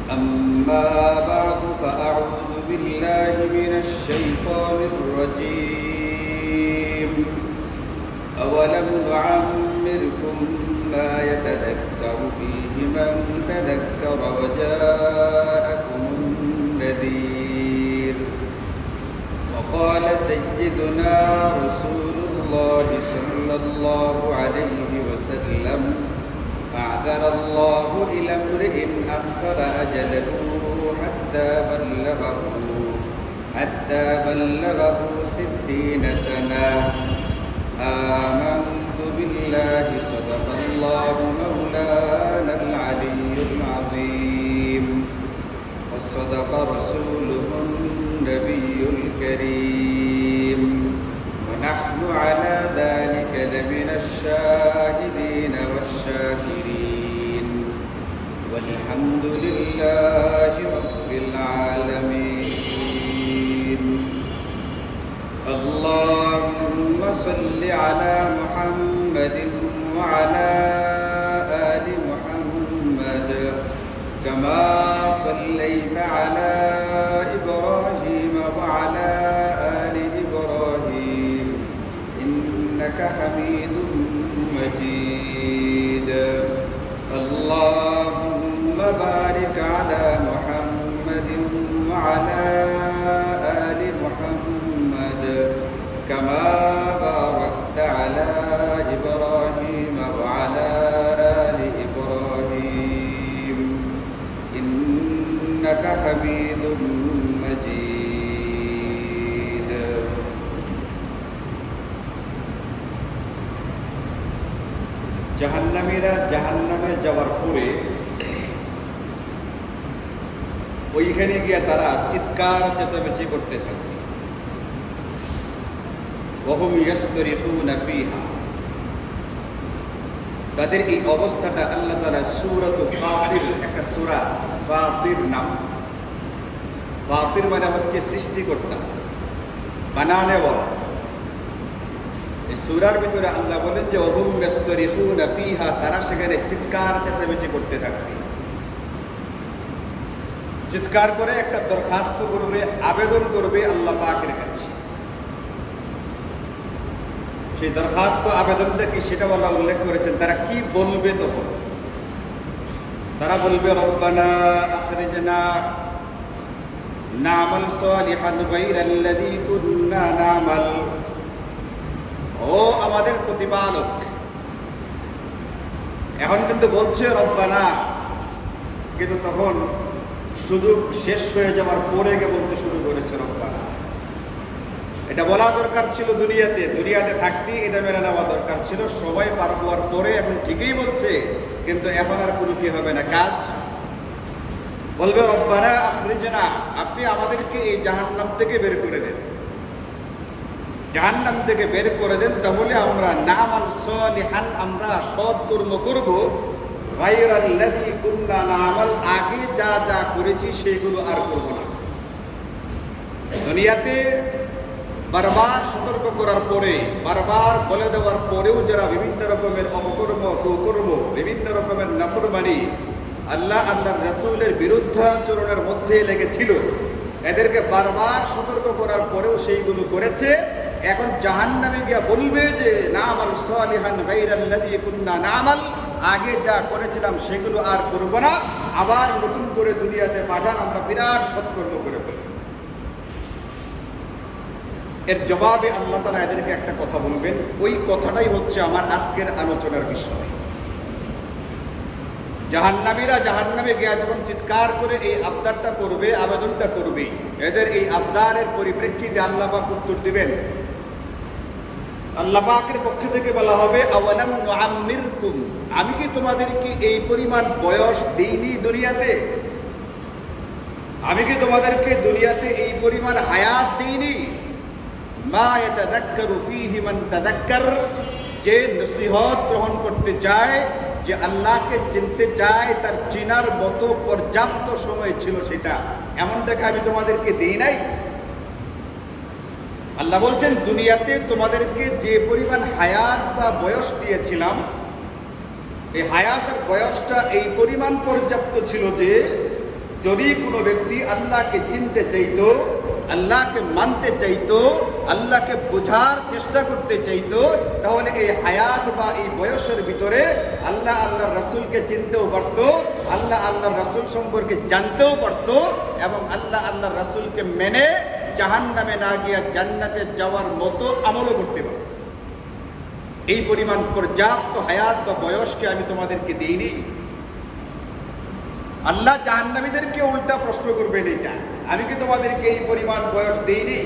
أما بعد فأعوذ بالله من الشيطان الرجيم أولم نعمركم ما يتذكر فيه من تذكر وجاءكم النذير وقال سيدنا رسول الله صلى الله عليه وسلم أعذر الله إلى امرئ أخر أجله حتى بلغه 60 سنة آمنت بالله صدق الله مولانا العلي العظيم وصدق رسوله النبي الكريم ونحن على ذلك لمن الشاهدين والشاكرين والحمد لله رب العالمين اللهم صل على محمد وعلى آل محمد كما صليت على إبراهيم وعلى آل إبراهيم إنك حميد مجيد اللهم بارك على محمد وعلى آل محمد كما باركت على إبراهيم وعلى آل إبراهيم إنك حميد مجيد জাহান্নামীরা জাহান্নামে যাওয়ার পরে ওইখানে গিয়ে তারা চিৎকার চেঁচামেচি করতে থাকবে ওহুম ইয়াসতারিখুনা ফিহা তাদের এই অবস্থাটা আল্লাহ তাআলা সূরাতুল ফাতির একটা সূরা ফাতির নাম ফাতির মানে হচ্ছে সৃষ্টিকর্তা বানানেওয়ালা এই সূরার ভিতরে আল্লাহ বলেন যে ওহুম ইয়াসতারিখুনা ফিহা তারা সেখানে চিৎকার চেঁচামেচি করতে থাকবে চিৎকার করে একটা দরখাস্ত করবে আবেদন করবে আল্লাহ পাকের কাছে সেই দরখাস্ত আবেদনটা কি সেটা আল্লাহ উল্লেখ করেছেন তারা কি বলবে তখন তারা বলবে রব্বানা আখরিজনা না'মাল সালিহান গায়রাল্লাযী কুন্না না'মাল ও আমাদের প্রতিপালক এখন কিন্তু বলছে রব্বানা কিন্তু তখন সুযোগ শেষ হয়ে যাওয়ার পরে কে বলতে শুরু করেছে রব্বানা এটা বলা দরকার ছিল দুনিয়াতে থাকতেই এটা মেনে নেওয়া দরকার ছিল সবাই পার হওয়ার পরে এখন ঠিকই বলছে কিন্তু এখন আর কোনো কি হবে না কাজ বলবে রব্বানা আখরিজনা আপনি আমাদেরকে এই জাহান্নাম থেকে বের করে দেন জাহান্নাম থেকে বের করে দেন তাহলে আমরা না'মাল সালিহান আমরা সৎ কর্ম করব গায়রাল্লাযী কুন্না না'মাল আগে যা যা করেছি সেগুলো আর করব না দুনিয়াতে বারবার সতর্ক করার পরে বারবার বলে দেওয়ার পরেও যারা বিভিন্ন রকমের অপকর্ম কুকর্ম বিভিন্ন রকমের নাফরমানি আল্লাহর রাসূলের বিরুদ্ধাচরণের মধ্যে লেগেছিল এদেরকে বারবার সতর্ক করার পরেও সেইগুলো করেছে এখন জাহান্নামে গিয়ে বলবে যে না'মাল সালিহান গায়রাল্লাযী কুন্না না'মাল আগে যা করেছিলাম সেগুলো আর করব না আবার নতুন করে দুনিয়াতে পাঠান আমরা বিরাট সৎকর্ম করে ফেলব এর জবাবে আল্লাহ তাআলা এদেরকে একটা কথা বলবেন ওই কথাটাই হচ্ছে আমার আজকের আলোচনার বিষয় জাহান্নামীরা জাহান্নামে গিয়ে যখন চিৎকার করে এই আবদারটা করবে আবেদনটা করবে এদের এই আবদারের পরিপ্রেক্ষিতে আল্লাহ পাক উত্তর দিবেন আল্লাহ পাকের পক্ষ থেকে বলা হবে আওয়ালাম নুআম্মিরকুম আমি কি তোমাদেরকে এই পরিমাণ বয়স দেইনি দুনিয়াতে আমি কি তোমাদেরকে দুনিয়াতে এই পরিমাণ হায়াত দেইনি মা ইয়াতাযাক্কারু ফীহি মান তাযাক্কার যে নসিহত গ্রহণ করতে চায় যে আল্লাহকে চিনতে চায় তার চিনার মতো পর্যাপ্ত সময় ছিল সেটা এমনটাকে আমি তোমাদেরকে দেই নাই আল্লাহ বলছেন দুনিয়াতে তোমাদেরকে যে পরিমাণ হায়াত বা বয়স দিয়েছিলাম এই হায়াতের বয়সটা এই পরিমাণ পর্যাপ্ত ছিল যে যদি কোনো ব্যক্তি আল্লাহকে চিনতে চাইতো, আল্লাহকে মানতে চাইতো, আল্লাহকে বোঝার চেষ্টা করতে চাইতো, তাহলে এই হায়াত বা এই বয়সের ভিতরে আল্লাহর রাসূলকে চিনতেও পারতো, আল্লাহর রাসূল সম্পর্কে জানতেও পারতো, এবং আল্লাহর রাসূলকে মেনে জাহান্নামে না গিয়ে জান্নাতে যাওয়ার মতো আমলও করতে পারতো। এই পরিমাণ পর্যাপ্ত হায়াত বা বয়সকে আমি তোমাদেরকে দিইনি। আল্লাহ জাহান্নামীদেরকে উল্টা প্রশ্ন করবেন, এটা আমি কি তোমাদেরকে এই পরিমাণ বয়স দেইনি?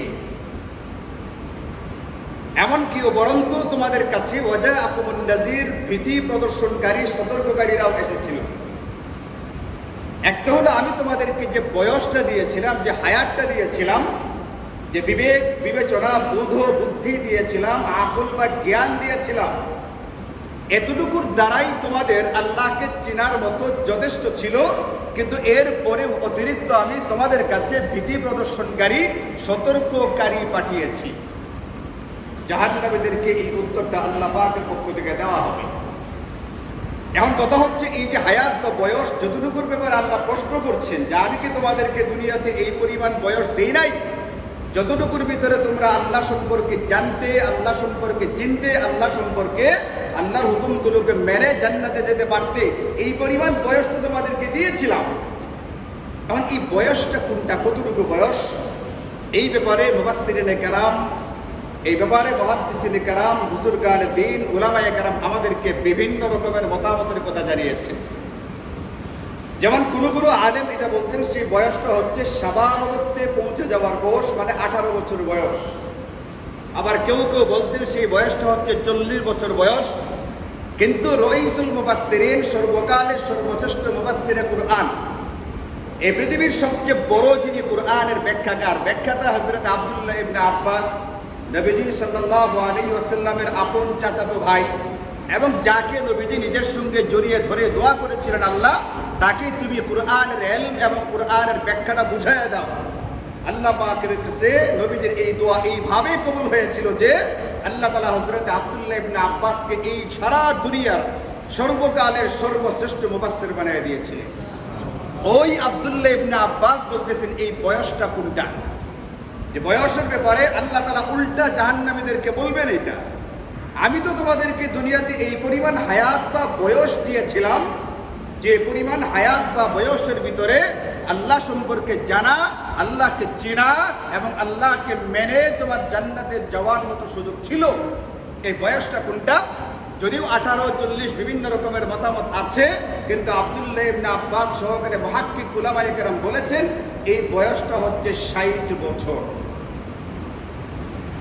এমনকি বরন্ত তোমাদের কাছে ওয়াজা আকুমুন নাজির, ভীতি প্রদর্শনকারী, সতর্ককারীরাও এসেছিল। একটা হলো আমি তোমাদেরকে যে বয়সটা দিয়েছিলাম, যে হায়াতটা দিয়েছিলাম, যে বিবেক বিবেচনা বোধ বুদ্ধি দিয়েছিলাম, আকল বা জ্ঞান দিয়েছিলাম, এতটুকুর দ্বারাই তোমাদের আল্লাহকে চেনার মতো যথেষ্ট ছিল। কিন্তু এর পরে অতিরিক্ত আমি তোমাদের কাছে ভীতি প্রদর্শনকারী, সতর্ককারী পাঠিয়েছি। জাহান্নামীদেরকে এই উত্তরটা আল্লাহ পাকের পক্ষ থেকে দেওয়া হবে। এখন কথা হচ্ছে, এই যে হায়াত বা বয়স যতটুকুর ব্যাপারে আল্লাহ প্রশ্ন করছেন, যে আমি কি তোমাদেরকে দুনিয়াতে এই পরিমাণ বয়স দেই নাই, যতটুকুর ভিতরে তোমরা আল্লাহ সম্পর্কে জানতে, আল্লাহ সম্পর্কে চিনতে, আল্লাহ সম্পর্কে আল্লাহর হুকুমগুলোকে মেনে জান্নাতে যেতে পারতে, এই পরিমাণ বয়স তো তোমাদেরকে দিয়েছিলাম। এখন এই বয়সটা কোনটা, কতটুকু বয়স, এই ব্যাপারে মুফাসসিরিনে কেরাম, এই ব্যাপারে মুহাদ্দিসিনে কেরাম, বুজুর্গানে দ্বীন, উলামায়ে কেরাম আমাদেরকে বিভিন্ন রকমের মতামতের কথা জানিয়েছে। যেমন কোনো আলেম এটা বলছেন, সেই বয়সটা হচ্ছে শাবাবতে পৌঁছে যাওয়ার বয়স, মানে 18 বছর বয়স। আবার কেউ বলছেন সেই বয়সটা হচ্ছে 40 বছর বয়স। কিন্তু রইসুল মুফাসসিরিন, সর্বকালের সর্বশ্রেষ্ঠ মুফাসসিরে কুরআন, এই পৃথিবীর সবচেয়ে বড় যিনি কুরআনের ব্যাখ্যাতা হযরত আব্দুল্লাহ ইবনে আব্বাস, নবীজি সাল্লাল্লাহু আলাইহি ওয়াসাল্লামের আপন চাচাতো ভাই, এবং যাকে নবীজি নিজের সঙ্গে জড়িয়ে ধরে দোয়া করেছিলেন, আল্লাহ তাকে তুমি কুরআনের ইলম এবং কুরআনের ব্যাখ্যাটা বুঝাইয়া দাও। আল্লাহ পাকের কাছে নবীজির এই দোয়া এইভাবে কবুল হয়েছিল যে আল্লাহ তাআলা হযরত আব্দুল্লাহ ইবনে আব্বাসকে এই সারা দুনিয়ার সর্বকালের সর্বশ্রেষ্ঠ মুফাসসির বানিয়ে দিয়েছিলেন। ওই আব্দুল্লাহ ইবনে আব্বাস বলতেছেন, এই বয়সটা কোনটা, যে বয়সের ব্যাপারে আল্লাহ তাআলা উল্টা জাহান্নামীদেরকে বলবেন, এটা আমি তো তোমাদেরকে দুনিয়াতে এই পরিমাণ হায়াত বা বয়স দিয়েছিলাম, যে পরিমাণ হায়াত বা বয়সের ভিতরে আল্লাহ সম্পর্কে জানা, আল্লাহকে চেনা এবং আল্লাহকে মেনে তোমার জান্নাতে যাওয়ার মতো সুযোগ ছিল। এই বয়সটা কোনটা? যদিও 18, 40 বিভিন্ন রকমের মতামত আছে, কিন্তু আব্দুল্লাহ ইবনে আব্বাস সহকারে মুহাক্কিক উলামায়ে কেরাম বলেছেন, এই বয়সটা হচ্ছে 60 বছর।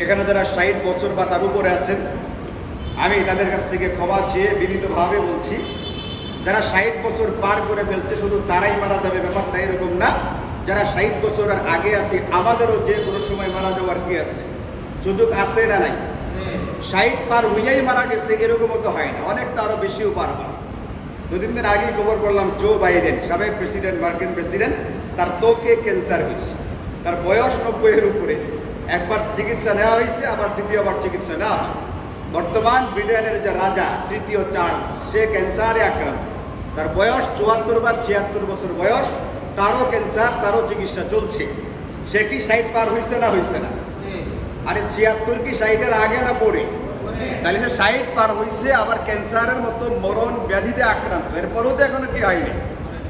এখানে যারা 60 বছর বা তার উপরে আছেন, আমি তাদের কাছ থেকে ক্ষমা চেয়ে বিনীতভাবে বলছি, যারা 60 বছর পার করে ফেলছে শুধু তারাই মারা যাবে, ব্যাপারটা এরকম না। যারা 60 বছরের আগে আছে, আমাদেরও যে কোনো সময় মারা যাওয়ার কি আছে, সুযোগ আছে না নাই? 60 পার হইয়াই মারা গেছে এরকমও তো হয় না, অনেক তো আরো বেশিও পার হয়। 2-3 দিন আগেই খবর করলাম, জো বাইডেন, সাবেক প্রেসিডেন্ট, মার্কিন প্রেসিডেন্ট, তার ত্বকে ক্যান্সার হয়েছে, তার বয়স 90-এর উপরে। একবার চিকিৎসা নেওয়া হয়েছে, আবার দ্বিতীয়বার চিকিৎসা নেওয়া হয়। বর্তমান ব্রিটেনের যে রাজা, তৃতীয় চার্লস, সে ক্যান্সারে আক্রান্ত, তার বয়স 74 বা 76 বছর বয়স, তারও ক্যান্সার, তারও চিকিৎসা চলছে। সে কি 60 পার হয়েছে না হয়েছে না? আরে 76 কি 60-এর আগে না পরে? তাহলে সে 60 পার হয়েছে, আবার ক্যান্সারের মতো মরণ ব্যাধিতে আক্রান্ত, এরপরেও তো এখনো কি হয়নি,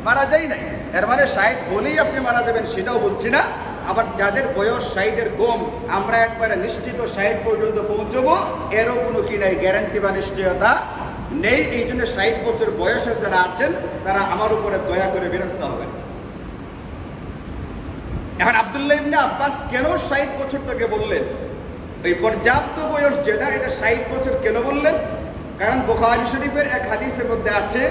মারা যায় নাই। এর মানে 60 হলেই আপনি মারা যাবেন সেটাও বলছি না। আবার যাদের বয়স 60-এর কম, আমরা একবারে নিশ্চিত 60 পর্যন্ত পৌঁছবো, এরও কোনো কি নাই, গ্যারান্টি বা নিশ্চয়তা নেই। এই জন্য 60 বছর বয়সের যারা আছেন, তারা আমার উপরে দয়া করে বিরক্ত হবেন। এখন আব্দুল্লাহ ইবনে আব্বাস কেন 60 বছরটাকে বললেন, এই পর্যাপ্ত বয়স যেটা, এটা 60 বছর কেন বললেন? কারণ বুখারী শরীফের এক হাদিসের মধ্যে আছে,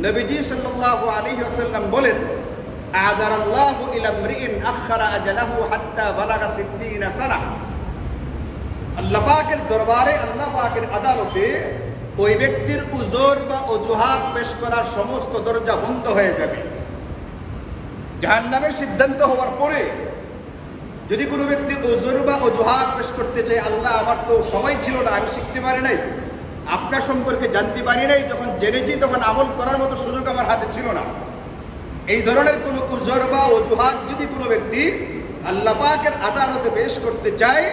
নবীজি সাল্লাল্লাহু আলাইহি ওয়াসাল্লাম বলেন, আযারাল্লাহু ইলা ইমরিইন আখারা আজালাহু হাত্তা বালাগা 60 সানা। আল্লাহ পাকের দরবারে, আল্লাহ পাকের আদালতে ওই ব্যক্তির উযর বা অজুহাত পেশ করার সমস্ত দরজা বন্ধ হয়ে যাবে। জাহান্নামের সিদ্ধান্ত হওয়ার পরে যদি কোনো ব্যক্তি উযর বা অজুহাত পেশ করতে চায়, আল্লাহ আমার তো সময় ছিল না, আমি শিখতে পারি নাই, আপনার সম্পর্কে জানতে পারি নাই, যখন জেনেছি তখন আমল করার মতো সুযোগ আমার হাতে ছিল না, এই ধরনের কোনো উজর বা অজুহাত যদি কোনো ব্যক্তি আল্লাহ পাকের আদালতে পেশ করতে চায়,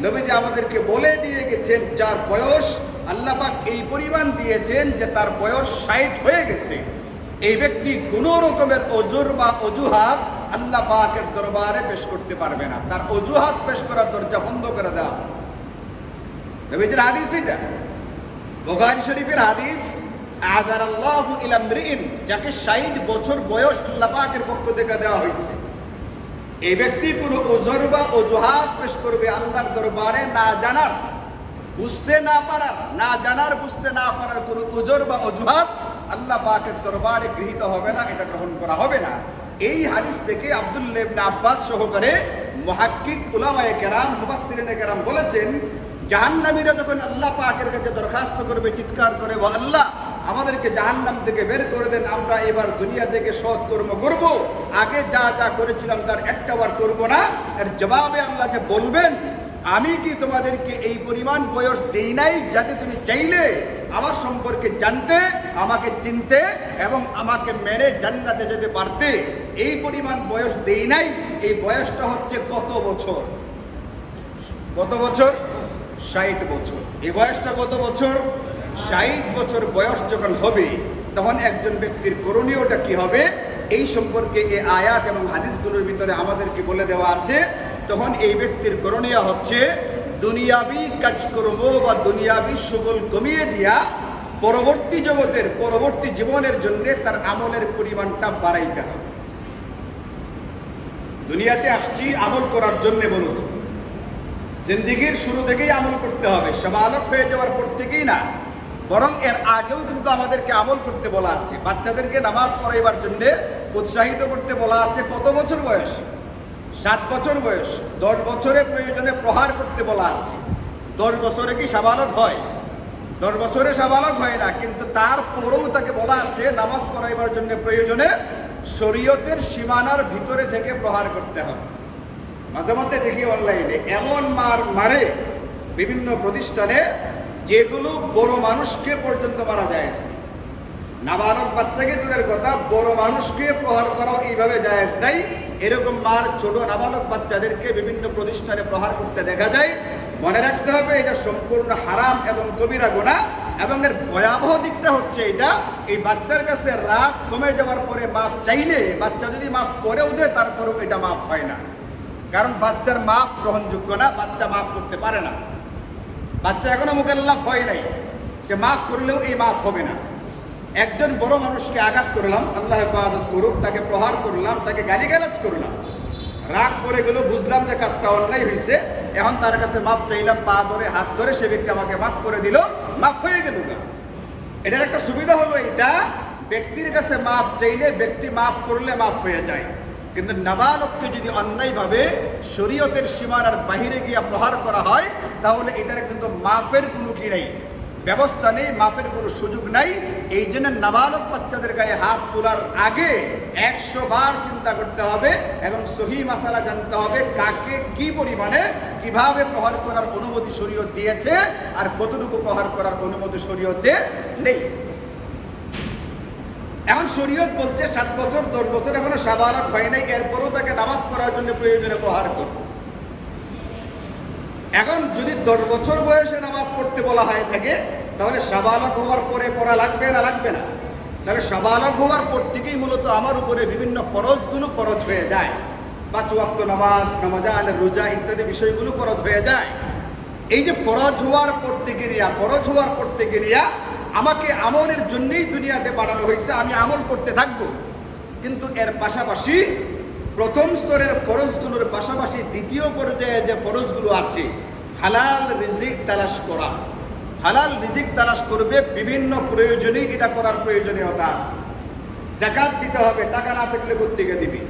নবীজি আমাদেরকে বলে দিয়ে গেছেন যার বয়স আল্লাহ পাক এই পরিমাণ দিয়েছেন যে তার বয়স 60 হয়ে গেছে, এই ব্যক্তি কোনো রকমের ওজর বা অজুহাত আল্লাহ পাকের দরবারে পেশ করতে পারবে না। তার অজুহাত পেশ করার দরজা বন্ধ করে দেওয়া। নবীজির হাদিস এটা, বুখারী শরীফের হাদিস, আযারাল্লাহু ইলা ইমরিইন, যাকে 60 বছর বয়স আল্লাহ পাকের পক্ষ থেকে দেওয়া হয়েছে, এই ব্যক্তি কোনো ওজর বা অজুহাত পেশ করবে আল্লাহর দরবারে না জানার, বুঝতে না পারার, না জানার বুঝতে না পারার কোনো ওজর বা অজুহাত আল্লাহ পাকের দরবারে গৃহীত হবে না, এটা গ্রহণ করা হবে না। এই হাদিস থেকে আব্দুল্লাহ ইবনে আব্বাস সহকারে মুহাক্কিক উলামায়ে কেরাম, মুফাসসিরিনে কেরাম বলেছেন, জাহান্নামীরা যখন আল্লাহ পাকের কাছে দরখাস্ত করবে, চিৎকার করে, ও আল্লাহ আমাদেরকে জাহান্নাম থেকে বের করে দেন, আমরা এবার দুনিয়া থেকে সৎ কর্ম করব, আগে যা যা করেছিলাম তার একটাবার করব না। এর জবাবে আল্লাহকে বলবেন, আমি কি তোমাদেরকে এই পরিমাণ বয়স দেই নাই যাতে তুমি চাইলে আমার সম্পর্কে জানতে, আমাকে চিনতে এবং আমাকে মেনে জান্নাতে যেতে পারতে? এই পরিমাণ বয়স দেই নাই। এই বয়সটা হচ্ছে কত বছর? কত বছর? 60 বছর। এই বয়সটা কত বছর? 60 বছর বয়স যখন হবে, তখন একজন ব্যক্তির করণীয়টা কি হবে এই সম্পর্কে এই আয়াত এবং হাদিসগুলোর ভিতরে আমাদেরকে বলে দেওয়া আছে। তখন এই ব্যক্তির করণীয় হচ্ছে দুনিয়াবি কাজকর্ম বা দুনিয়াবি সুগল কমিয়ে দিয়া পরবর্তী জগতের, পরবর্তী জীবনের জন্য তার আমলের পরিমাণটা বাড়াইতে হবে। দুনিয়াতে আসছি আমল করার জন্য, মূলত জিন্দেগির শুরু থেকেই আমল করতে হবে, সাবালক হয়ে যাওয়ার পর থেকেই না, বরং এর আগেও কিন্তু আমাদেরকে আমল করতে বলা আছে। বাচ্চাদেরকে নামাজ পড়াইবার জন্য উৎসাহিত করতে বলা আছে কত বছর বয়স? 7 বছর বয়স। 10 বছরে প্রয়োজনে প্রহার করতে বলা আছে। 10 বছরে কি সাবালক হয়? 10 বছরে সাবালক হয় না, কিন্তু তারপরেও তাকে বলা আছে নামাজ পড়াইবার জন্য প্রয়োজনে শরীয়তের সীমানার ভিতরে থেকে প্রহার করতে হবে। মাঝে মধ্যে দেখি অনলাইনে এমন মার মারে বিভিন্ন প্রতিষ্ঠানে, যেগুলো বড় মানুষকে পর্যন্ত মারা যায়। নাবালক বাচ্চাকে দূরের কথা, বড় মানুষকে প্রহার করাও এইভাবে জায়েজ নাই। এরকম মার ছোট নাবালক বাচ্চাদেরকে বিভিন্ন প্রতিষ্ঠানে প্রহার করতে দেখা যায়। মনে রাখতে হবে এটা সম্পূর্ণ হারাম এবং কবিরা গুনাহ। এবং এর ভয়াবহ দিকটা হচ্ছে এটা, এই বাচ্চার কাছে রাগ কমে যাওয়ার পরে মাফ চাইলে, বাচ্চা যদি মাফ করেও দেয় তারপরেও এটা মাফ হয় না, কারণ বাচ্চার মাফ গ্রহণযোগ্য না, বাচ্চা মাফ করতে পারে না। বাচ্চা এখনো মুকাল্লাফ হয় নাই, সে মাফ করলেও এই মাফ হবে না। একজন বড় মানুষকে আঘাত করলাম, আল্লাহ হেফাজত করুক, তাকে প্রহার করলাম, তাকে গালিগালাজ করলাম, রাগ করে গেল, বুঝলাম যে কাজটা অন্যায় হয়েছে, এখন তার কাছে মাফ চাইলাম, পা ধরে হাত ধরে, সে ব্যক্তি আমাকে মাফ করে দিল, মাফ হয়ে গেল। এটার একটা সুবিধা হলো এটা, ব্যক্তির কাছে মাফ চাইলে ব্যক্তি মাফ করলে মাফ হয়ে যায়। কিন্তু নাবালককে যদি অন্যায়ভাবে শরীয়তের সীমানার বাহিরে গিয়া প্রহার করা হয়, তাহলে এটার কিন্তু মাফের কোনো কি নাই, ব্যবস্থা নেই, মাফের কোনো সুযোগ নাই। এই জন্য নাবালক বাচ্চাদের গায়ে হাত তোলার আগে 100 বার চিন্তা করতে হবে এবং সহি মাসালা জানতে হবে, কাকে কি পরিমাণে কিভাবে প্রহার করার অনুমতি শরীয়ত দিয়েছে আর কতটুকু প্রহার করার অনুমতি শরীয়তে নেই। এখন শরীয়ত বলছে 7 বছর 10 বছর এখনো সাবালক হয় নাই, এরপরও তাকে নামাজ পড়ার জন্য প্রয়োজনে প্রহার করবে। এখন যদি 10 বছর বয়সে নামাজ পড়তে বলা হয় থাকে, তাহলে সাবালক হওয়ার পরে পড়া লাগবে না? লাগবে না। তাহলে সাবালক হওয়ার পর থেকেই মূলত আমার উপরে বিভিন্ন ফরজগুলো ফরজ হয়ে যায়। 5 ওয়াক্ত নামাজ, রমজান, রোজা ইত্যাদি বিষয়গুলো ফরজ হয়ে যায়। এই যে ফরজ হওয়ার পর থেকে নিয়া আমাকে আমলের জন্যই দুনিয়াতে পাঠানো হয়েছে, আমি আমল করতে থাকবো। কিন্তু এর পাশাপাশি প্রথম স্তরের ফরজগুলোর পাশাপাশি দ্বিতীয় পর্যায়ে যে ফরজগুলো আছে, হালাল রিজিক তালাশ করা। হালাল রিজিক তালাশ করবে, বিভিন্ন প্রয়োজনে এটা করার প্রয়োজনীয়তা আছে। যাকাত দিতে হবে, টাকা না থাকলে কোত্থেকে দিবে।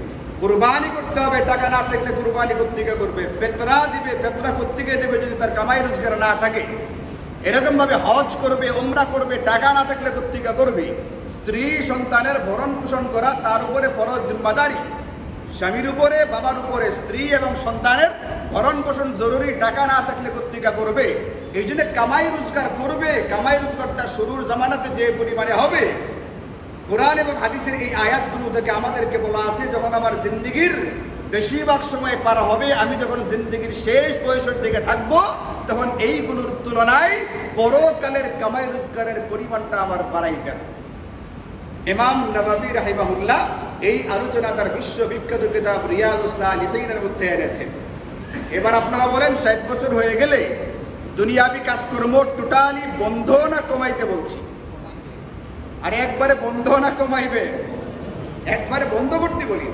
কুরবানি করতে হবে, টাকা না থাকলে কুরবানি কোত্থেকে করবে। ফিতরা দিবে, ফিতরা কোত্থেকে দেবে যদি তার কামাই রোজগার না থাকে। এরকম ভাবে হজ করবে, উমরা করবে, টাকা না থাকলে কোত্থেকে করবে। স্ত্রী সন্তানের ভরণ পোষণ করা তার উপরে ফরজ জিম্মাদারি। স্বামীর উপরে, বাবার উপরে স্ত্রী এবং সন্তানের ভরণ পোষণ জরুরি, টাকা না থাকলে কোত্থেকে করবে। এই জন্য কামাই রোজগার করবে। কামাই রোজগারটা শুরুর জামানাতে যে পরিমাণে হবে, কোরআন এবং হাদিসের এই আয়াতগুলো থেকে আমাদেরকে বলা আছে, যখন আমার জিন্দেগির বেশিরভাগ সময় পার হবে, আমি যখন জিন্দেগির শেষ বয়সের দিকে থাকবো, তখন এইগুলোর তুলনায় পরকালের কামাই রোজগারের পরিমাণটা আমার বাড়াইতে হবে। ইমাম নববী রাহিমাহুল্লাহ এই আলোচনা তার বিশ্ববিখ্যাত কিতাব রিয়াদুস সালিহিনের মধ্যে এনেছেন। এবার আপনারা বলেন, 60 বছর হয়ে গেলে দুনিয়াবি কাজকর্ম টোটালি বন্ধ না কমাইতে বলছি? আর একবারে বন্ধ না কমাইবে? একবারে বন্ধ করতে বলি।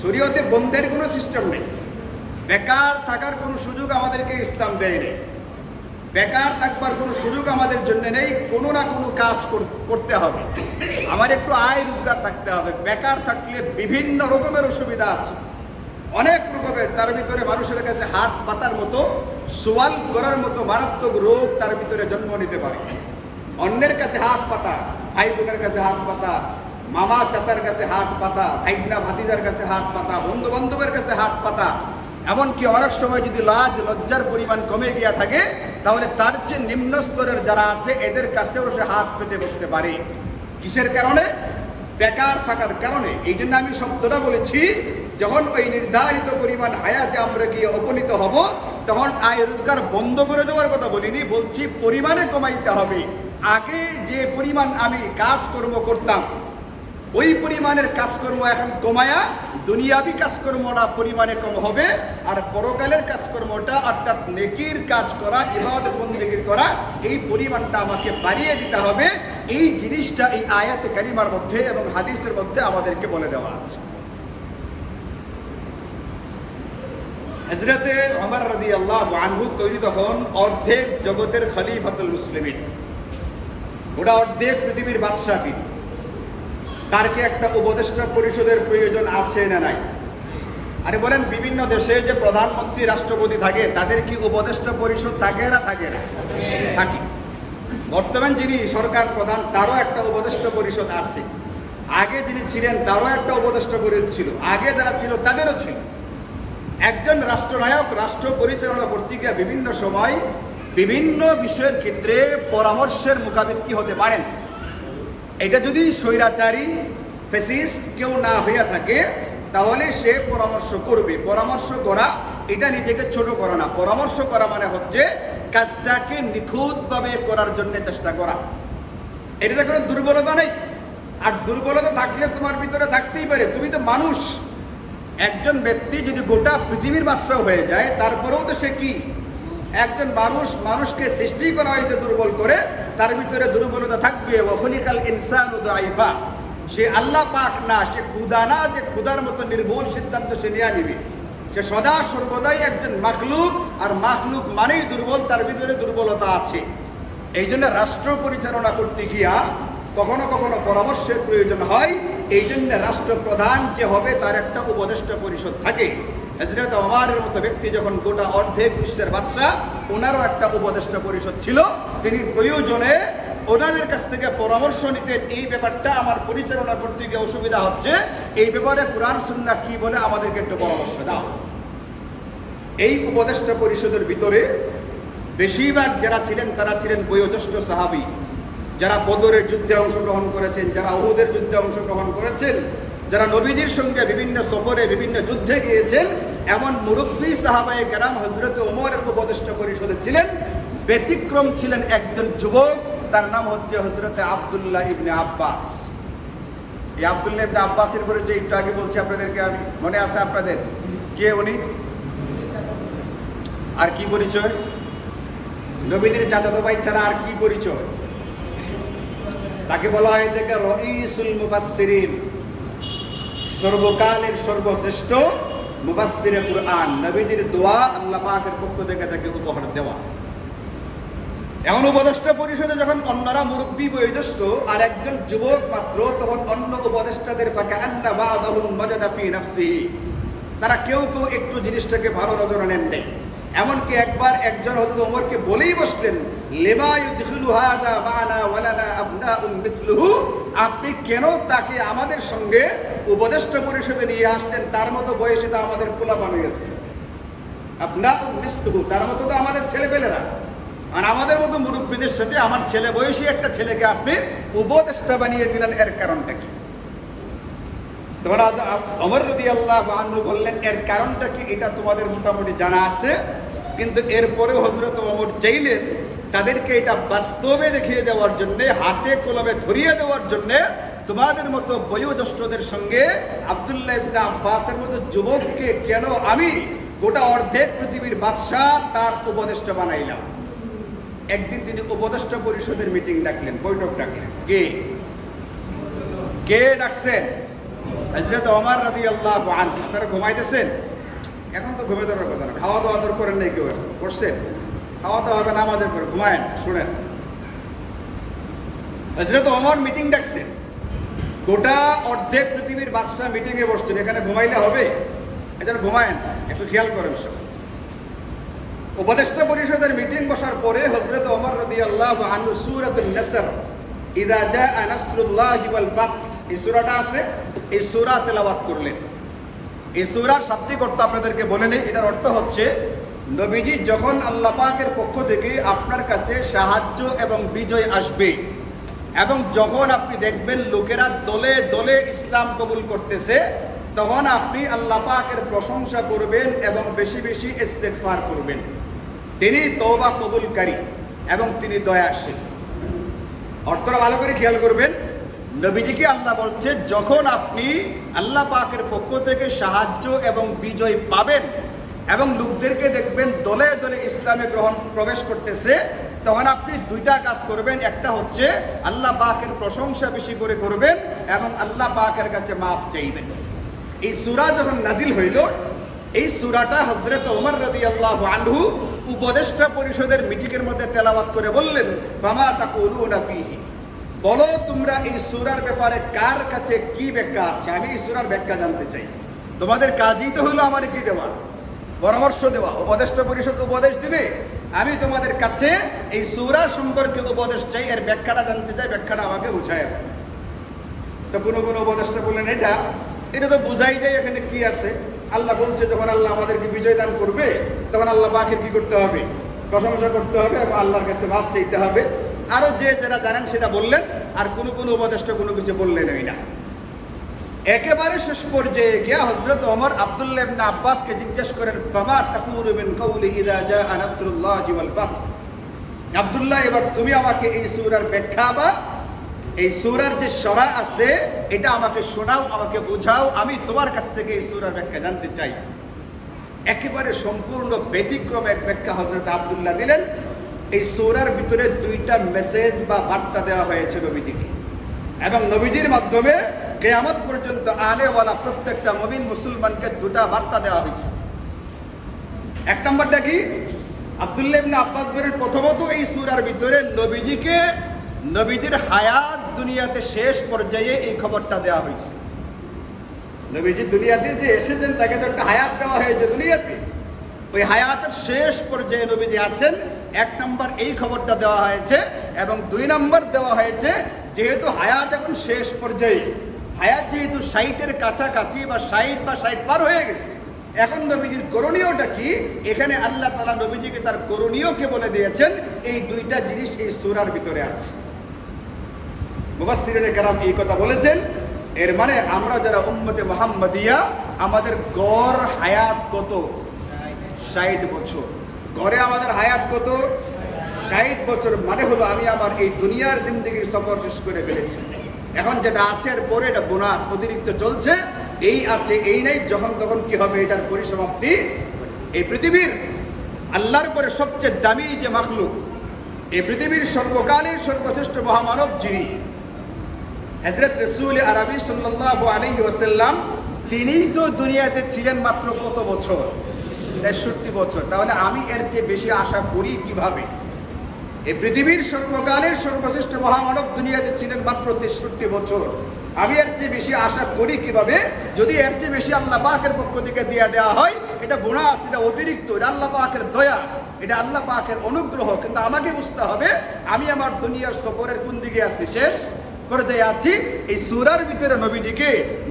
শরীয়তে বন্ধের কোনো সিস্টেম নেই। বেকার থাকার কোনো সুযোগ আমাদেরকে ইসলাম দেয় নেই। বেকার থাকবার কোনো সুযোগ আমাদের জন্য নেই। কোনো না কোনো কাজ করতে হবে, আমার একটু আয় রোজগার থাকতে হবে। বেকার থাকলে বিভিন্ন রকমের অসুবিধা আছে, অনেক রকমের। তার ভিতরে মানুষের কাছে হাত পাতার মতো, সোয়াল করার মতো মারাত্মক রোগ তার ভিতরে জন্ম নিতে পারে। অন্যের কাছে হাত পাতা, ভাই বোনের কাছে হাত পাতা, মামা চাচার কাছে হাত পাতা, ভাইনা ভাতিজার কাছে হাত পাতা, বন্ধু বান্ধবের কাছে হাত পাতা। এমনকি অনেক সময় যদি লাজ লজ্জার পরিমাণ কমে গিয়া থাকে, তাহলে তার যে নিম্ন স্তরের যারা আছে এদের কাছেও সে হাত পেতে বসতে পারে। কিসের কারণে? বেকার থাকার কারণে। এই জন্য আমি শব্দটা বলেছি, যখন ওই নির্ধারিত পরিমাণ হায়াতে আমরা গিয়ে উপনীত হব, তখন আয় রোজগার বন্ধ করে দেওয়ার কথা বলিনি, বলছি পরিমাণে কমাইতে হবে। আগে যে পরিমাণ আমি কাজকর্ম করতাম, ওই পরিমাণের কাজকর্ম এখন কমায়া দুনিয়াবি কাজকর্মটা পরিমাণে কম হবে, আর পরকালের কাজকর্মটা অর্থাৎ নেকির কাজ করা, ইবাদত বন্দেগী করা, এই পরিমাণটা আমাকে বাড়িয়ে দিতে হবে। এই জিনিসটা এই আয়াতে কারিমার মধ্যে এবং হাদিসের মধ্যে আমাদেরকে বলে দেওয়া আছে। হযরতে ওমর রাদিয়াল্লাহু আনহু তৈরি তখন অর্ধেক জগতের খলিফাতুল মুসলিমিন, ওটা অর্ধেক পৃথিবীর বাদশাহ তিনি। তার কি একটা উপদেষ্টা পরিষদের প্রয়োজন আছে না নাই? আরে বলেন, বিভিন্ন দেশে যে প্রধানমন্ত্রী রাষ্ট্রপতি থাকে, তাদের কি উপদেষ্টা পরিষদ থাকে না থাকে না? থাকে। বর্তমান যিনি সরকার প্রধান, তারও একটা উপদেষ্টা পরিষদ আছে। আগে যিনি ছিলেন তারও একটা উপদেষ্টা পরিষদ ছিল, আগে যারা ছিল তাদেরও ছিল। একজন রাষ্ট্রনায়ক রাষ্ট্র পরিচালনা করতে গিয়ে বিভিন্ন সময় বিভিন্ন বিষয়ের ক্ষেত্রে পরামর্শের মুখাপেক্ষী হতে পারেন। এটা যদি স্বৈরাচারী ফ্যাসিস্ট কেউ না হইয়া থাকে, তাহলে সে পরামর্শ করবে। পরামর্শ করা এটা নিজেকে ছোট করা না। পরামর্শ করা মানে হচ্ছে কাজটাকে নিখুঁতভাবে করার জন্য চেষ্টা করা। এটাতে কোনো দুর্বলতা নেই। আর দুর্বলতা থাকলে তোমার ভিতরে থাকতেই পারে, তুমি তো মানুষ। একজন ব্যক্তি যদি গোটা পৃথিবীর বাদশাহ হয়ে যায়, তারপরেও তো সে কি একজন মানুষ। মানুষকে সৃষ্টি করা হয়েছে দুর্বল করে, তার ভিতরে দুর্বলতা থাকবে। ওয়াখলিকাল ইনসানু দাইফা, সে আল্লাহ পাক না, সে খুদা না যে খুদার মতো নির্ভুল সিদ্ধান্ত সে নিয়ে নিবে। সে সদা সর্বদাই একজন মাখলুক, আর মাখলুক মানেই দুর্বল, তার ভিতরে দুর্বলতা আছে। এই জন্য রাষ্ট্র পরিচালনা করতে গিয়া কখনো কখনো পরামর্শের প্রয়োজন হয়। এই জন্য রাষ্ট্রপ্রধান যে হবে তার একটা উপদেষ্টা পরিষদ থাকে। হযরত ওমরের মতো ব্যক্তি যখন গোটা অর্ধেক বিশ্বের বাদশাহ, ওনারও একটা উপদেষ্টা পরিষদ ছিল। তিনি প্রয়োজনে ওনাদের কাছ থেকে পরামর্শ নিতেন, এই ব্যাপারটা আমার পরিচালনা করতে গিয়ে অসুবিধা হচ্ছে, এই ব্যাপারে কোরআন সুন্নাহ কি বলে আমাদেরকে একটু পরামর্শ দাও। এই উপদেষ্টা পরিষদের ভিতরে বেশিরভাগ যারা ছিলেন তারা ছিলেন বয়োজ্যেষ্ঠ সাহাবী, যারা বদরের যুদ্ধে অংশগ্রহণ করেছেন, যারা উহুদের যুদ্ধে অংশগ্রহণ করেছেন, যারা নবীজির সঙ্গে বিভিন্ন সফরে বিভিন্ন যুদ্ধে গিয়েছেন, এমন মুরব্বী সাহাবায়ে কেরাম হযরত ওমরের উপদেষ্টা পরিষদে ছিলেন। ব্যতিক্রম ছিলেন একজন যুবক, তার নাম হচ্ছে হযরতে আব্দুল্লাহ ইবনে আব্বাস। এই আব্দুল্লাহ ইবনে আব্বাসের পরিচয় একটু আগে বলছি আপনাদেরকে, আমি মনে আছে আপনাদের? কে উনি? আর কি পরিচয়? নবীজির চাচাতো ভাই ছাড়া আর কি পরিচয়? তাকে বলা হয় থেকে রাইসুল মুফাসসিরিন, সর্বকালের সর্বশ্রেষ্ঠ মুফাসসিরে কুরআন। নবীজির দোয়া আল্লাহ পাকের পক্ষ থেকে তাকে উপহার দেওয়া। এমন উপদেষ্টা পরিষদে যখন অন্যরা মুরব্বী বয়োজ্যেষ্ঠ আর একজন যুবক মাত্র, তখন অন্য উপদেষ্টাদের ফাকান্না বা'দাহুম মাজাদা ফি নাফসিহি, তারা কেউ কেউ একটু জিনিসটাকে ভালো নজরে নেন নাই। এমনকি একবার একজন হযরত ওমরকে বলেই বসলেন, লিমা ইউদখিলু হাযা মা'না ওয়া লানা আবনাউন মিসলুহু, আপনি কেন তাকে আমাদের সঙ্গে উপদেষ্টা পরিষদে নিয়ে আসলেন? তার মতো বয়সে তো আমাদের পোলাপান হয়ে গেছে। আবনাউন মিসলুহু, তার মতো তো আমাদের ছেলেপেলেরা। আর আমাদের মতো মুরব্বীদের সাথে আমার ছেলে বয়সী একটা ছেলেকে আপনি উপদেষ্টা বানিয়ে দিলেন, এর কারণটা কি? তোমরা ওমর রাদিয়াল্লাহু আনহু বললেন এর কারণটা কি এটা তোমাদের মোটামুটি জানা আছে, কিন্তু এরপরেও হযরত ওমর চাইলেন তাদেরকে এটা বাস্তবে দেখিয়ে দেওয়ার জন্য, হাতে কলমে ধরিয়ে দেওয়ার জন্য তোমাদের মতো বয়োজ্যেষ্ঠদের সঙ্গে আব্দুল্লাহ ইবনে আব্বাসের মতো যুবককে কেন আমি গোটা অর্ধেক পৃথিবীর বাদশাহ তার উপদেষ্টা বানাইলাম। একদিন তিনি উপদেষ্টা পরিষদের মিটিং ডাকলেন, বৈঠক ডাকলেন। কে ডাকছেন? হযরত ওমর রাদিয়াল্লাহু আনহু। আপনারা ঘুমাইতেছেন? এখন তো ঘুমে দেওয়ার কথা না, খাওয়া দাওয়া তো করেন নাই, কেউ এখন করছেন? খাওয়া দাওয়া হবে নামাজের পরে, ঘুমায়েন, শুনেন। হযরত ওমর মিটিং ডাকছেন, গোটা অর্ধেক পৃথিবীর বাদশাহ মিটিংয়ে বসছেন, এখানে ঘুমাইলে হবে? এজন্য ঘুমায়েন, একটু খেয়াল করেন সব। উপদেষ্টা পরিষদের মিটিং বসার পরে হযরত ওমর রাদিয়াল্লাহু আনহু সূরাতুন নাসর, ইযা জাআ নাসরুল্লাহি ওয়াল ফাত, এই সূরাটা আছে, এই সূরা তেলাওয়াত করলেন। এই সূরার শাব্দিক অর্থ আপনাদেরকে বলে নেই। এটার অর্থ হচ্ছে, নবীজি যখন আল্লাহ পাকের পক্ষ থেকে আপনার কাছে সাহায্য এবং বিজয় আসবে, এবং যখন আপনি দেখবেন লোকেরা দলে দলে ইসলাম কবুল করতেছে, তখন আপনি আল্লাহ পাকের প্রশংসা করবেন এবং বেশি বেশি ইস্তেগফার করবেন। তিনি তওবা কবুলকারী এবং তিনি দয়াশীল। অর্থটা ভালো করে খেয়াল করবেন। নবীজিকে আল্লাহ বলছে, যখন আপনি আল্লাহ পাকের পক্ষ থেকে সাহায্য এবং বিজয় পাবেন এবং লোকদেরকে দেখবেন দলে দলে ইসলামে প্রবেশ করতেছে, তখন আপনি দুইটা কাজ করবেন। একটা হচ্ছে আল্লাহ পাকের প্রশংসা বেশি করে করবেন এবং আল্লাহ পাকের কাছে মাফ চাইবেন। এই সূরা যখন নাজিল হইল, এই সূরাটা হযরত ওমর রাদিয়াল্লাহু আনহু উপদেষ্টা পরিষদের মিটিংয়ের মধ্যে তেলাওয়াত করে বললেন, ফামা তাকুলুনা ফীহি, বলো তোমরা এই সূরার ব্যাপারে কার কাছে কি ব্যাখ্যা আছে? আমি এই সূরার ব্যাখ্যা জানতে চাই। তোমাদের কাজই তো হলো আমার কি দেওয়া, পরামর্শ দেওয়া। উপদেষ্টা পরিষদ উপদেশ দিবে, আমি তোমাদের কাছে এই সূরা সম্পর্কে উপদেশ চাই, এর ব্যাখ্যাটা জানতে চাই, ব্যাখ্যাটা আমাকে বুঝায়। তো কোনো কোনো উপদেষ্টা বললেন, এটা তো বুঝাই যায় এখানে কি আছে। আল্লাহ বলছে যখন আল্লাহ আমাদেরকে বিজয় দান করবে, তখন আল্লাহ পাকের কি করতে হবে? প্রশংসা করতে হবে এবং আল্লাহর কাছে মাফ চাইতে হবে। আরো যারা জানেন সেটা বললেন, আর কোনো কোনো উপদেষ্টা কোনো কিছু বললেনই না। একেবারে শেষ পর্যায়ে গিয়ে হযরত ওমর আব্দুল্লাহ ইবনে আব্বাসকে জিজ্ঞেস করেন, ফামা তাকুলু মিন কাউলি ইযা জাআ নাসরুল্লাহি ওয়াল ফাত, আব্দুল্লাহ এবার তুমি আমাকে এই সূরার ব্যাখ্যা বা এই সূরার যে শরা আছে এটা আমাকে শোনাও, আমাকে বোঝাও, আমি তোমার কাছ থেকে এই সূরার ব্যাখ্যা জানতে চাই। একেবারে সম্পূর্ণ ব্যতিক্রম এক ব্যাখ্যা হযরত আব্দুল্লাহ দিলেন। এই সূরার ভিতরে দুইটা মেসেজ বা বার্তা দেওয়া হয়েছে নবীজিকে, এবং নবীজির মাধ্যমে কিয়ামত পর্যন্ত আনেওয়ালা প্রত্যেকটা মুমিন মুসলমানকে দুটা বার্তা দেওয়া হয়েছে। এক নম্বরটা কি? আব্দুল্লাহ ইবনে আব্বাস বলেন, প্রথমত এই সূরার ভিতরে নবীজির হায়াত দুনিয়াতে শেষ পর্যায়ে এই খবরটা দেওয়া হয়েছে। নবীজি দুনিয়াতে যে এসেছেন তাকে তো একটা হায়াত দেওয়া হয়েছে দুনিয়াতে, ওই হায়াতের শেষ পর্যায়ে নবীজি আছেন। এক নম্বর এই খবরটা দেওয়া হয়েছে, এবং দুই নম্বর দেওয়া হয়েছে যেহেতু হায়াত এখন শেষ পর্যায়ে, হায়াত যেহেতু 60-এর কাছাকাছি বা 60 পার হয়ে গেছে, এখন নবীজির করণীয়টা কি? এখানে আল্লাহ তাআলা নবীজিকে তার করণীয়কে বলে দিয়েছেন। এই দুইটা জিনিস এই সূরার ভিতরে আছে। মুফাসসিরিনে কেরাম এই কথা বলেছেন, এর মানে আমরা যারা উম্মতে মুহাম্মাদিয়া, আমাদের গড় হায়াত কত? 60 বছর। গড়ে আমাদের হায়াত কত? 60 বছর। মানে হলো আমি আমার এই দুনিয়ার জিন্দেগির সফর শেষ করে ফেলেছি। এখন যেটা আছে এর পরে এটা বোনাস অতিরিক্ত চলছে, এই আছে এই নাই, যখন তখন কি হবে এটার পরিসমাপ্তি। এই পৃথিবীর আল্লাহর পরে সবচেয়ে দামি যে মাখলুক, এই পৃথিবীর সর্বকালের সর্বশ্রেষ্ঠ মহামানব যিনি হযরত রাসূল আরবি সাল্লাল্লাহু আলাইহি ওয়াসাল্লাম, তিনি তো দুনিয়াতে ছিলেন মাত্র কত বছর? 63 বছর। তাহলে আমি এর চেয়ে বেশি আশা করি কিভাবে? এই পৃথিবীর সর্বকালের সর্বশ্রেষ্ঠ মহামানব দুনিয়াতে ছিলেন মাত্র 63 বছর। আমি এর চেয়ে বেশি আশা করি কিভাবে? যদি এর চেয়ে বেশি আল্লাহ পাকের পক্ষ থেকে দেওয়া হয়, এটা বোনাস, এটা অতিরিক্ত, এটা আল্লাহ পাকের দয়া, এটা আল্লাহ পাকের অনুগ্রহ। কিন্তু আমাকে বুঝতে হবে আমি আমার দুনিয়ার সফরের কোন দিকে আছি? শেষ পর্যায়ে আছি। এই সূরার ভিতরে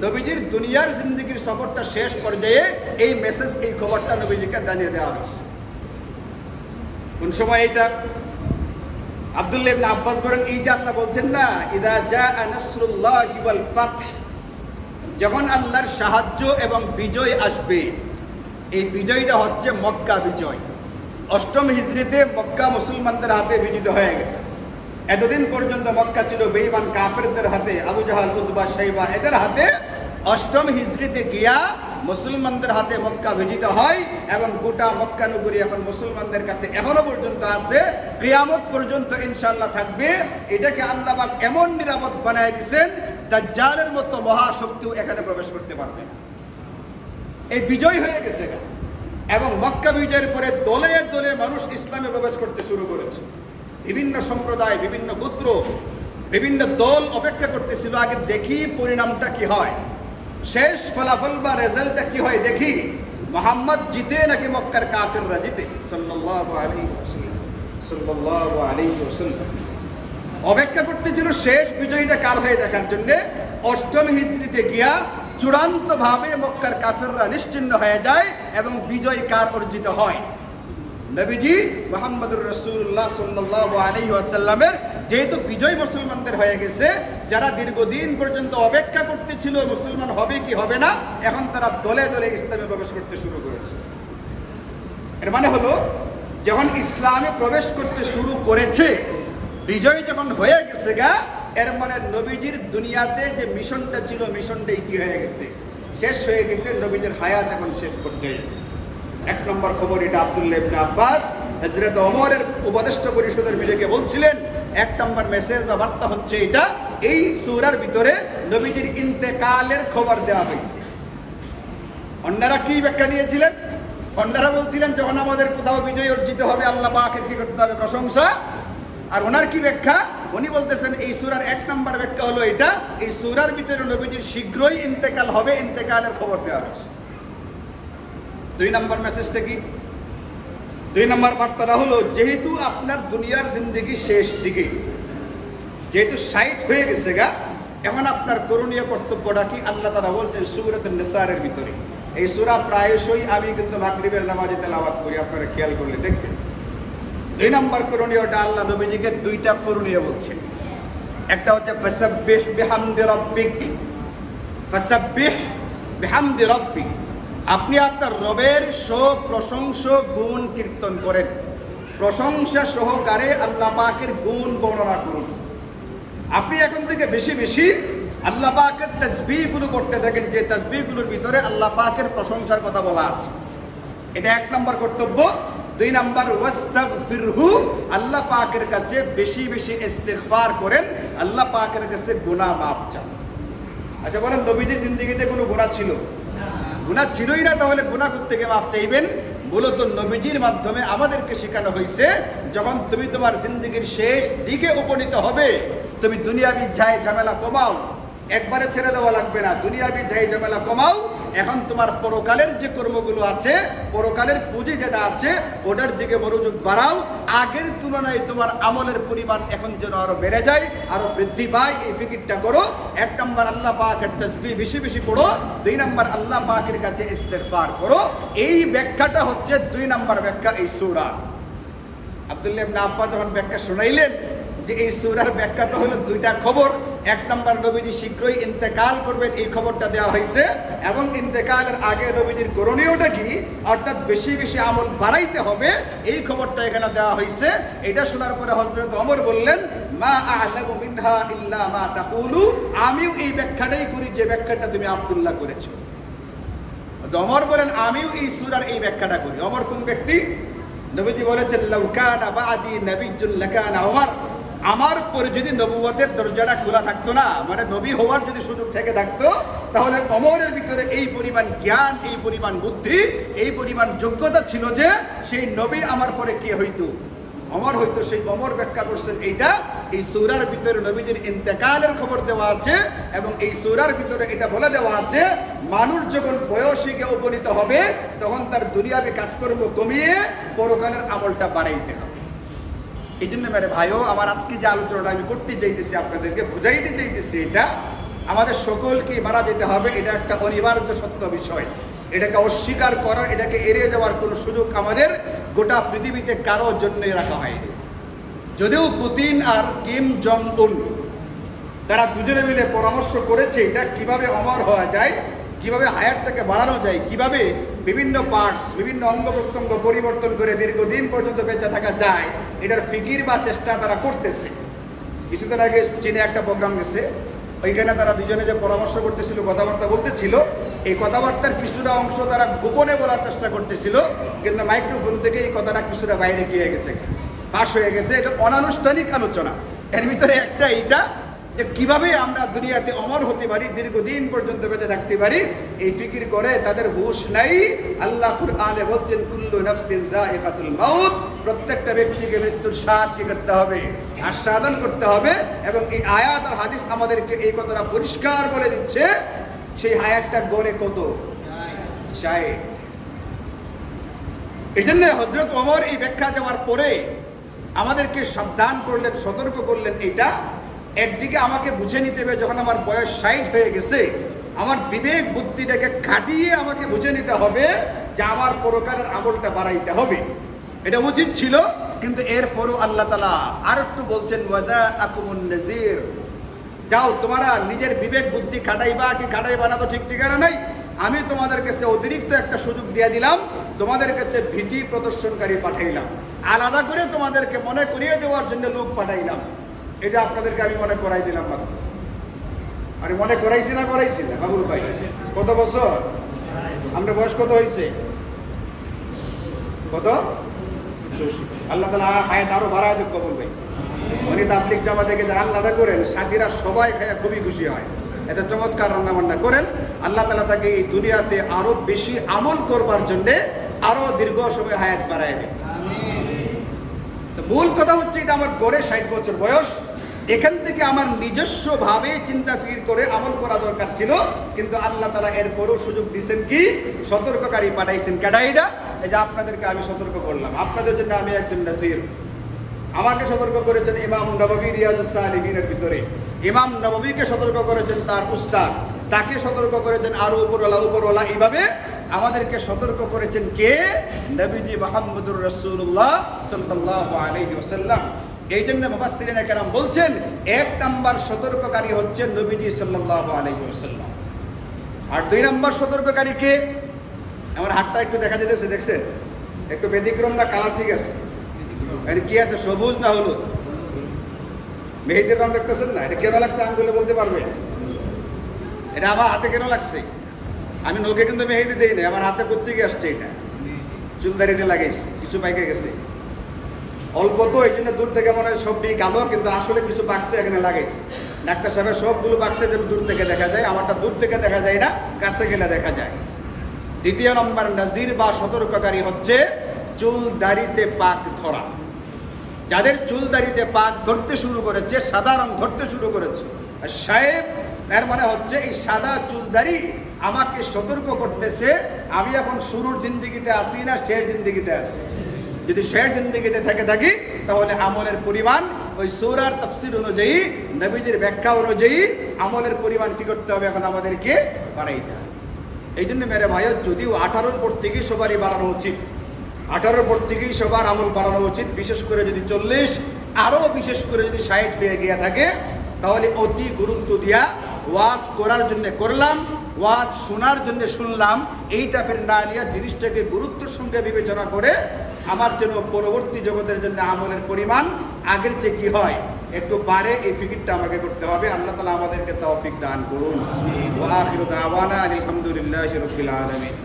নবীজির দুনিয়ার জিন্দেগির সফরটা শেষ পর্যায়ে এই মেসেজ, এই খবরটা নবীজিকে জানিয়ে দেওয়া হয়েছে। কোন সময়? এটা আব্দুল্লাহ ইবনে আব্বাস বলেন, এই যে আল্লাহ বলছেন না, ইযা জাআ নাসরুল্লাহি ওয়াল ফাতহ, যখন আল্লাহর সাহায্য এবং বিজয় আসবে, এই বিজয়টা হচ্ছে মক্কা বিজয়। 8ম হিজরিতে মক্কা মুসলমানদের হাতে বিজিত হয়ে গেছে। এতদিন পর্যন্ত মক্কা ছিল বেঈমান কাফেরদের হাতে, আবু জাহাল, উতবা, শাইবা এদের হাতে। 8ম হিজরিতে গিয়া মুসলমানদের হাতে মক্কা বিজিত হয় এবং গোটা মক্কা নগরী এখন মুসলমানদের কাছে এখনো পর্যন্ত আছে, কিয়ামত পর্যন্ত ইনশাআল্লাহ থাকবে। এটাকে আল্লাহ পাক এমন নিরাপদ বানায় দিয়েছেন, দাজ্জালের মতো মহাশক্তিও এখানে প্রবেশ করতে পারবে না। এই বিজয় হয়ে গেছে এবং মক্কা বিজয়ের পরে দলে দলে মানুষ ইসলামে প্রবেশ করতে শুরু করেছে। বিভিন্ন সম্প্রদায়, বিভিন্ন গোত্র, বিভিন্ন দল অপেক্ষা করতেছিল, আগে দেখি পরিণামটা কি হয়, শেষ ফলাফল বা রেজাল্টটা কি হয় দেখি, মুহাম্মদ জিতে নাকি মক্কার কাফেররা জিতে। সাল্লাল্লাহু আলাইহি ওয়াসাল্লাম, সাল্লাল্লাহু আলাইহি ওয়াসাল্লাম অপেক্ষা করতেছিল শেষ বিজয়ীটা কার হয়ে দেখার জন্য। 8ম হিজরিতে গিয়া চূড়ান্তভাবে মক্কার কাফেররা নিশ্চিহ্ন হয়ে যায় এবং বিজয় কার অর্জিত হয়? নবীজি মুহাম্মদুর রাসূলুল্লাহ সাল্লাল্লাহু আলাইহি ওয়াসাল্লামের যেহেতু বিজয় মুসলমানদের হয়ে গেছে, যারা দীর্ঘদিন পর্যন্ত অপেক্ষা করতেছিল মুসলমান হবে কি হবে না, এখন তারা দলে দলে ইসলামে প্রবেশ করতে শুরু করেছে। এর মানে হলো, যখন ইসলামে প্রবেশ করতে শুরু করেছে, বিজয় যখন হয়ে গেছে এর মানে নবীজির দুনিয়াতে যে মিশনটা ছিল, মিশনটাই কি হয়ে গেছে, শেষ হয়ে গেছে। নবীজির হায়াত এখন শেষ পর্যায়ে। 1 নম্বর খবর এটা আব্দুল্লাহ ইবনে আব্বাস হযরত ওমরের উপদেষ্টা পরিষদের মিটিংয়ে বলছিলেন। 1 নম্বর মেসেজ বা বার্তা হচ্ছে এটা, এই সূরার ভিতরে নবীজির ইন্তেকালের খবর দেওয়া হয়েছে। অন্যরা কি ব্যাখ্যা দিয়েছিলেন? অন্যরা বলছিলেন যখন আমাদের কোথাও বিজয় অর্জিত হবে আল্লাহ পাকের কি করতে হবে? প্রশংসা। আর ওনার কি ব্যাখ্যা? উনি বলতেছেন এই সূরার 1 নম্বর ব্যাখ্যা হলো এটা, এই সূরার ভিতরে নবীজির শীঘ্রই ইন্তেকাল হবে, ইন্তেকালের খবর দেওয়া হয়েছে। 2 নম্বর মেসেজটা কি? 2 নম্বর বার্তাটা হলো, যেহেতু আপনার দুনিয়ার জিন্দেগি শেষ দিকে, যেহেতু 60 হয়ে গেছে এখন আপনার করণীয় কর্তব্যটা কি? আল্লাহ তাআলা বলছেন সূরাতুন নিসার ভিতরে। এই সূরা প্রায়শই আমি কিন্তু মাগরিবের নামাজে তেলাওয়াত করি, আপনারা খেয়াল করলে দেখবেন। 2 নম্বর করণীয়টা আল্লাহ নবীজিকে 2টা করণীয় বলছেন। একটা হচ্ছে ফাসাব্বিহ বিহামদি রাব্বিক, ফাসাব্বিহ বিহামদি রাব্বিক, আপনি আপনার রবের প্রশংসা গুণ কীর্তন করেন, প্রশংসা সহকারে আল্লাহ পাকের গুণ বর্ণনা করুন। আপনি এখন থেকে বেশি বেশি আল্লাহ পাকের তাসবিহগুলো করতে থাকেন, যে তাসবিহগুলোর ভিতরে আল্লাহ পাকের প্রশংসার কথা বলা আছে। এটা 1 নম্বর কর্তব্য। 2 নম্বর ওয়াস্তাগফিরহু, আল্লাহ পাকের কাছে বেশি বেশি ইস্তিগফার করেন, আল্লাহ পাকের কাছে গুনাহ মাফ চান। আচ্ছা বলেন, নবীজির জিন্দেগিতে কোনো গুনাহ ছিল? গুনাহ ছিলই না, তাহলে গুনাহ করতে গিয়ে মাফ চাইবেন? মূলত নবীজির মাধ্যমে আমাদেরকে শেখানো হয়েছে, যখন তুমি তোমার জিন্দেগির শেষ দিকে উপনীত হবে, তুমি দুনিয়াবি ঝাই ঝামেলা কমাও, একবারে ছেড়ে দেওয়া লাগবে না, দুনিয়াবি ঝাই ঝামেলা কমাও। এখন তোমার পরকালের যে কর্মগুলো আছে, পরকালের পুঁজি যেটা আছে, ওটার দিকে মনোযোগ বাড়াও। আগের তুলনায় তোমার আমলের পরিমাণ এখন যেন আরো বেড়ে যায়, আরো বৃদ্ধি পায়, এই ফিকিরটা করো। 1 নম্বর আল্লাহ পাকের তাসবিহ বেশি বেশি পড়ো, 2 নম্বর আল্লাহ পাকের কাছে ইস্তিগফার করো। এই ব্যাখ্যাটা হচ্ছে 2 নম্বর ব্যাখ্যা এই সূরা। আব্দুল্লাহ ইবনে আব্বাস যখন ব্যাখ্যা শোনাইলেন যে এই সূরার ব্যাখ্যাটা হলো 2টা খবর। 1 নম্বর নবীজি শীঘ্রই ইন্তেকাল করবেন, এই খবরটা দেওয়া হয়েছে, এবং ইন্তেকালের আগে নবীজির করণীয়টা কি, অর্থাৎ বেশি বেশি আমল বাড়াইতে হবে, এই খবরটা এখানে দেওয়া হয়েছে। এটা শোনার পরে হযরত ওমর বললেন, মা আ'লামু মিনহা ইল্লা মা তাকুলু, আমিও এই ব্যাখ্যাটাই করি যে ব্যাখ্যাটা তুমি আব্দুল্লাহ করেছো। ওমর বলেন, আমিও এই সূরার এই ব্যাখ্যাটা করি। ওমর কোন ব্যক্তি? নবীজি বলেছেন, লাউ কানা বা'দি নাবিয়্যুন লাকানা ওমর, আমার পরে যদি নবুয়তের দরজাটা খোলা থাকতো না, মানে নবী হওয়ার যদি সুযোগ থেকে থাকতো, তাহলে ওমরের ভিতরে এই পরিমাণ জ্ঞান, এই পরিমাণ বুদ্ধি, এই পরিমাণ যোগ্যতা ছিল যে সেই নবী আমার পরে কে হইতো? ওমর হইতো। সেই ওমর ব্যাখ্যা করছেন এইটা। এই সূরার ভিতরে নবীজির ইন্তেকালের খবর দেওয়া আছে, এবং এই সূরার ভিতরে এটা বলে দেওয়া আছে, মানুষ যখন বয়সীকে উপনীত হবে, তখন তার দুনিয়াবী কাজকর্ম কমিয়ে পরকালের আমলটা বাড়াইতে হবে। এই জন্য মেরে ভাইও আমার, আজকে যে আলোচনাটা আমি করতে চাইতেছি, আপনাদেরকে বুঝাইতে চাইতেছি, এটা আমাদের সকলকে মারা যেতে হবে, এটা একটা অনিবার্য সত্য বিষয়। এটাকে অস্বীকার করার, এটাকে এড়িয়ে যাওয়ার কোনো সুযোগ আমাদের গোটা পৃথিবীতে কারোর জন্যই রাখা হয়নি। যদিও পুতিন আর কিম জং উন তারা দুজনে মিলে পরামর্শ করেছে এটা কিভাবে অমর হওয়া যায়, কিভাবে হায়াতটাকে বাড়ানো যায়, কিভাবে বিভিন্ন পার্টস বিভিন্ন অঙ্গ প্রত্যঙ্গ পরিবর্তন করে দীর্ঘদিন পর্যন্ত বেঁচে থাকা যায়, এটার ফিকির বা চেষ্টা তারা করতেছে। কিছুদিন আগে চীনে একটা প্রোগ্রাম গেছে, ওইখানে তারা দুজনে যে পরামর্শ করতেছিল, কথাবার্তা বলতেছিল, এই কথাবার্তার কিছুটা অংশ তারা গোপনে বলার চেষ্টা করতেছিল, কিন্তু মাইক্রোফোন থেকে এই কথাটা কিছুটা বাইরে গিয়ে গেছে, ফাঁস হয়ে গেছে। এটা অনানুষ্ঠানিক আলোচনা। এর ভিতরে একটা এইটা যে কিভাবে আমরা দুনিয়াতে অমর হতে পারি, দীর্ঘদিন পর্যন্ত বেঁচে থাকতে পারি, এই ফিকির করে তাদের হুঁশ নাই। আল্লাহ কুরআনে বলছেন কুল্লু নাফসিন যায়িকাতুল মাউত, প্রত্যেকটা ব্যক্তিকে মৃত্যুর স্বাদ কি করতে হবে, আস্বাদন করতে হবে। এবং এই আয়াত আর হাদিস আমাদেরকে এই কথাটা পরিষ্কার বলে দিচ্ছে। সেই হায়াতটা গড়ে কত চাই। এই জন্য হযরত ওমর এই ব্যাখ্যা দেওয়ার পরে আমাদেরকে সাবধান করলেন, সতর্ক করলেন। এটা একদিকে আমাকে বুঝে নিতে হবে, যখন আমার বয়স 60 হয়ে গেছে, আমার বিবেক বুদ্ধিটাকে কাটিয়ে আমাকে বুঝে নিতে হবে যে আমার পরকালের আমলটা বাড়াইতে হবে। এটা উচিত ছিল, কিন্তু এরপরও আল্লাহ তাআলা আর একটু বলছেন ওয়াজাআকুমুন নাযীর, যাও তোমরা নিজের বিবেক বুদ্ধি কাটাইবা কি কাটাইবা না তো ঠিক ঠিকানা নাই। আমি তোমাদের কাছে অতিরিক্ত একটা সুযোগ দিয়ে দিলাম, তোমাদের কাছে ভীতি প্রদর্শনকারী পাঠাইলাম, আলাদা করে তোমাদেরকে মনে করিয়ে দেওয়ার জন্য লোক পাঠাইলাম। এটা আপনাদেরকে আমি মনে করাই দিলাম মাত্র। আরে মনে করাইছি না করাইছি না বাবুল ভাই? কত বছর আমরা বয়স কত হয়েছে? কত? আল্লাহ তাআলা হায়াত আরো বাড়ায় দেব বাবুল ভাই। উনি তাবলীগ জামা থেকে যারা রান্নাটা করেন, সাথীরা সবাই খায় খুবই খুশি হয়, এত চমৎকার রান্না বান্না করেন। আল্লাহ তাআলা তাকে এই দুনিয়াতে আরো বেশি আমল করবার জন্য আরো দীর্ঘ সময় হায়াত বাড়ায় দেন। তো মূল কথা হচ্ছে এটা আমার গড়ে 60 বছর বয়স, এখান থেকে আমার নিজস্ব ভাবে চিন্তা ফির করে আমল করা দরকার ছিল, কিন্তু আল্লাহ তাআলা এরপরও সুযোগ দিচ্ছেন কি, সতর্ককারী পাঠাইছেন। কেডাইডা? এই যে আপনাদেরকে আমি সতর্ক করলাম, আপনাদের জন্য আমি একজন নাসির। আমাকে সতর্ক করেছেন ইমাম নববী রিয়াজুস সালিহিনের ভিতরে, ইমাম নববীকে সতর্ক করেছেন তার উস্তাদ, তাকে সতর্ক করেছেন আরো উপরওয়ালা। এইভাবে আমাদেরকে সতর্ক করেছেন কে? নবীজি মুহাম্মদুর রাসূলুল্লাহ সাল্লাল্লাহু আলাইহি ওয়াসাল্লাম। এই জন্য মুফাসসিরিনে কেরাম বলছেন 1 নাম্বার সতর্ককারী হচ্ছে নবীজি সাল্লাল্লাহু আলাইহি ওয়াসাল্লাম। আর 2 নাম্বার সতর্ককারী কে? আমার হাতটা একটু দেখা যেতেছে, দেখছেন? একটু ব্যতিক্রম না? কালার ঠিক আছে? এর কি আছে, সবুজ না হলুদ? মেহেদির রং দেখতেছেন না? এটা কেন লাগছে আঙ্গুলে বলতে পারবে? এটা আমার হাতে কেন লাগছে? আমি নখে কিন্তু মেহেদি দেই না, আমার হাতে কোত্থেকে আসছে এটা? চুলদারিতে লাগাইছি, কিছু পাইকে গেছে অল্প, তো এই জন্য দূর থেকে মনে হয় সবটি কালো, কিন্তু আসলে কিছু বাক্সে এখানে লাগাইছে। ডাক্তার সাহেবের সবগুলো বাক্সে যেন দূর থেকে দেখা যায়, আমারটা দূর থেকে দেখা যায় না, কাছে গেলে দেখা যায়। 2 নম্বর নাজির বা সতর্ককারী হচ্ছে চুল দাড়িতে পাক ধরা। যাদের চুল দাড়িতে পাক ধরতে শুরু করেছে, সাদা রং ধরতে শুরু করেছে, সাহেব এর মানে হচ্ছে এই সাদা চুল দাড়ি আমাকে সতর্ক করতেছে আমি এখন শুরুর জিন্দেগিতে আসি না শেষ জিন্দেগিতে আসি। যদি শেষ জিন্দেগিতে থেকে থাকি তাহলে আমলের পরিমাণ ওই সূরার তাফসীর অনুযায়ী, নবীজির ব্যাখ্যা অনুযায়ী আমলের পরিমাণ কি করতে হবে, এখন আমাদেরকে বাড়াইতে হবে। এই জন্য মেরে ভাইও, যদিও 18-র পর থেকেই সবারই বাড়ানো উচিত, 18-র পর থেকেই সবার আমল বাড়ানো উচিত। বিশেষ করে যদি 40, আরও বিশেষ করে যদি 60 হয়ে গিয়ে থাকে, তাহলে অতি গুরুত্ব দিয়া ওয়াজ করার জন্য করলাম, ওয়াজ শোনার জন্য শুনলাম, এই টাইপের না নিয়ে জিনিসটাকে গুরুত্বের সঙ্গে বিবেচনা করে আমার জন্য পরবর্তী জগতের জন্য আমলের পরিমাণ আগের চেয়ে কি হয় একটু বাড়ে, এই ফিকিরটা আমাকে করতে হবে। আল্লাহ তাআলা আমাদেরকে তৌফিক দান করুন। ওয়া আখিরু দাওয়ানা আলহামদুলিল্লাহি রাব্বিল আলামিন।